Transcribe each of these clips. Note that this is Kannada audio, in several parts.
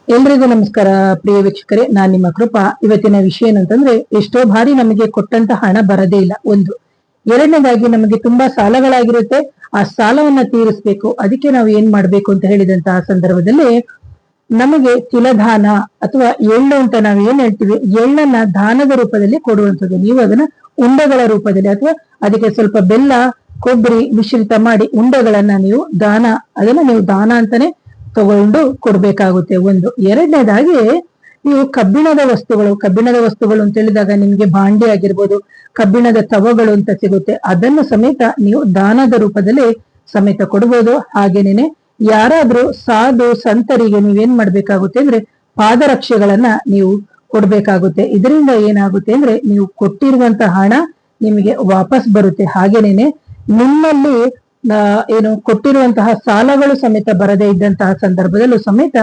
ಎಲ್ರಿಗೂ ನಮಸ್ಕಾರ ಪ್ರಿಯ ವೀಕ್ಷಕರೇ, ನಾನ್ ನಿಮ್ಮ ಕೃಪಾ. ಇವತ್ತಿನ ವಿಷಯ ಏನಂತಂದ್ರೆ, ಎಷ್ಟೋ ಬಾರಿ ನಮಗೆ ಕೊಟ್ಟಂತ ಹಣ ಬರದೇ ಇಲ್ಲ. ಒಂದು ಎರಡನೇದಾಗಿ ನಮಗೆ ತುಂಬಾ ಸಾಲಗಳಾಗಿರುತ್ತೆ. ಆ ಸಾಲವನ್ನ ತೀರಿಸ್ಬೇಕು. ಅದಕ್ಕೆ ನಾವು ಏನ್ ಮಾಡ್ಬೇಕು ಅಂತ ಹೇಳಿದಂತಹ ಸಂದರ್ಭದಲ್ಲಿ ನಮಗೆ ತಿಲದಾನ ಅಥವಾ ಎಳ್ಳು ಅಂತ ನಾವ್ ಏನ್ ಹೇಳ್ತೀವಿ, ಎಳ್ಳನ್ನ ದಾನದ ರೂಪದಲ್ಲಿ ಕೊಡುವಂಥದ್ದು. ನೀವು ಅದನ್ನ ಉಂಡೆಗಳ ರೂಪದಲ್ಲಿ ಅಥವಾ ಅದಕ್ಕೆ ಸ್ವಲ್ಪ ಬೆಲ್ಲ ಕೊಬ್ಬರಿ ಮಿಶ್ರಿತ ಮಾಡಿ ಉಂಡೆಗಳನ್ನ ನೀವು ಅದನ್ನ ನೀವು ದಾನ ಅಂತಾನೆ ತಗೊಂಡು ಕೊಡ್ಬೇಕಾಗುತ್ತೆ. ಒಂದು ಎರಡನೇದಾಗಿ ನೀವು ಕಬ್ಬಿಣದ ವಸ್ತುಗಳು ಅಂತ ಹೇಳಿದಾಗ ನಿಮ್ಗೆ ಬಾಂಡೆ ಆಗಿರ್ಬೋದು, ಕಬ್ಬಿಣದ ತವಗಳು ಅಂತ ಸಿಗುತ್ತೆ. ಅದನ್ನು ಸಮೇತ ನೀವು ದಾನದ ರೂಪದಲ್ಲಿ ಸಮೇತ ಕೊಡ್ಬೋದು. ಹಾಗೇನೇನೆ ಯಾರಾದ್ರೂ ಸಾಧು ಸಂತರಿಗೆ ನೀವೇನ್ ಮಾಡ್ಬೇಕಾಗುತ್ತೆ ಅಂದ್ರೆ ಪಾದರಕ್ಷೆಗಳನ್ನ ನೀವು ಕೊಡ್ಬೇಕಾಗುತ್ತೆ. ಇದರಿಂದ ಏನಾಗುತ್ತೆ ಅಂದ್ರೆ ನೀವು ಕೊಟ್ಟಿರುವಂತಹ ಹಣ ನಿಮಗೆ ವಾಪಸ್ ಬರುತ್ತೆ. ಹಾಗೇನೇನೆ ನಿಮ್ಮಲ್ಲಿ ಏನು ಕೊಟ್ಟಿರುವಂತಹ ಸಾಲಗಳು ಸಮೇತ ಬರದೇ ಇದ್ದಂತಹ ಸಂದರ್ಭದಲ್ಲೂ ಸಮೇತ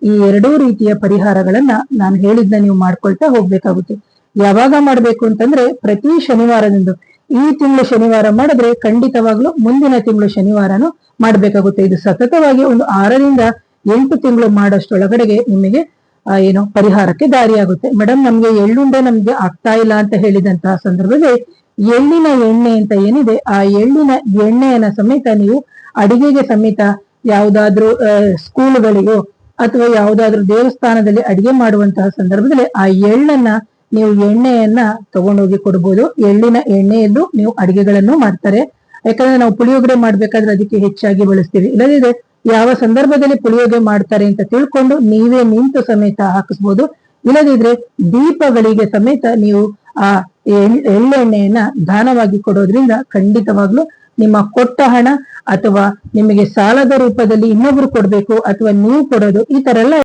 ಈ ಎರಡೂ ರೀತಿಯ ಪರಿಹಾರಗಳನ್ನ ನಾನು ಹೇಳಿದ್ನ ನೀವು ಮಾಡ್ಕೊಳ್ತಾ ಹೋಗ್ಬೇಕಾಗುತ್ತೆ. ಯಾವಾಗ ಮಾಡ್ಬೇಕು ಅಂತಂದ್ರೆ ಪ್ರತಿ ಶನಿವಾರದಂದು. ಈ ತಿಂಗಳು ಶನಿವಾರ ಮಾಡಿದ್ರೆ ಖಂಡಿತವಾಗ್ಲೂ ಮುಂದಿನ ತಿಂಗಳು ಶನಿವಾರನು ಮಾಡ್ಬೇಕಾಗುತ್ತೆ. ಇದು ಸತತವಾಗಿ ಒಂದು 6 ರಿಂದ 8 ತಿಂಗಳು ಮಾಡೋಷ್ಟೊಳಗಡೆಗೆ ನಿಮಗೆ ಏನು ಪರಿಹಾರಕ್ಕೆ ದಾರಿಯಾಗುತ್ತೆ. ಮೇಡಮ್, ನಮ್ಗೆ ಎಳ್ಳುಂಡೆ ನಮ್ಗೆ ಆಗ್ತಾ ಇಲ್ಲ ಅಂತ ಹೇಳಿದಂತಹ ಸಂದರ್ಭದಲ್ಲಿ ಎಳ್ಳಿನ ಎಣ್ಣೆ ಅಂತ ಏನಿದೆ, ಆ ಎಳ್ಳಿನ ಎಣ್ಣೆಯನ್ನ ಸಮೇತ ನೀವು ಅಡಿಗೆಗೆ ಸಮೇತ ಯಾವುದಾದ್ರೂ ಸ್ಕೂಲ್ಗಳಿಗೋ ಅಥವಾ ಯಾವುದಾದ್ರೂ ದೇವಸ್ಥಾನದಲ್ಲಿ ಅಡಿಗೆ ಮಾಡುವಂತಹ ಸಂದರ್ಭದಲ್ಲಿ ಆ ಎಳ್ಳನ್ನ ನೀವು ಎಣ್ಣೆಯನ್ನ ತಗೊಂಡೋಗಿ ಕೊಡ್ಬೋದು. ಎಳ್ಳಿನ ಎಣ್ಣೆಯಲ್ಲೂ ನೀವು ಅಡಿಗೆಗಳನ್ನು ಮಾಡ್ತಾರೆ. ಯಾಕಂದ್ರೆ ನಾವು ಪುಳಿಯೋಗರೆ ಮಾಡ್ಬೇಕಾದ್ರೆ ಅದಕ್ಕೆ ಹೆಚ್ಚಾಗಿ ಬಳಸ್ತೀವಿ. ಇಲ್ಲದಿದ್ರೆ ಯಾವ ಸಂದರ್ಭದಲ್ಲಿ ಪುಳಿಯೋಗರೆ ಮಾಡ್ತಾರೆ ಅಂತ ತಿಳ್ಕೊಂಡು ನೀವೇ ನಿಂತು ಸಮೇತ ಹಾಕಿಸ್ಬೋದು. ಇಲ್ಲದಿದ್ರೆ ದೀಪಗಳಿಗೆ ಸಮೇತ ನೀವು ಆ ಎಳ್ಳೆಣ್ಣೆಯನ್ನ ದಾನವಾಗಿ ಕೊಡೋದ್ರಿಂದ ಖಂಡಿತವಾಗ್ಲೂ ನಿಮ್ಮ ಕೊಟ್ಟ ಹಣ ಅಥವಾ ನಿಮಗೆ ಸಾಲದ ರೂಪದಲ್ಲಿ ಇನ್ನೊಬ್ರು ಕೊಡ್ಬೇಕು ಅಥವಾ ನೀವು ಕೊಡೋದು, ಈ ತರ ಎಲ್ಲ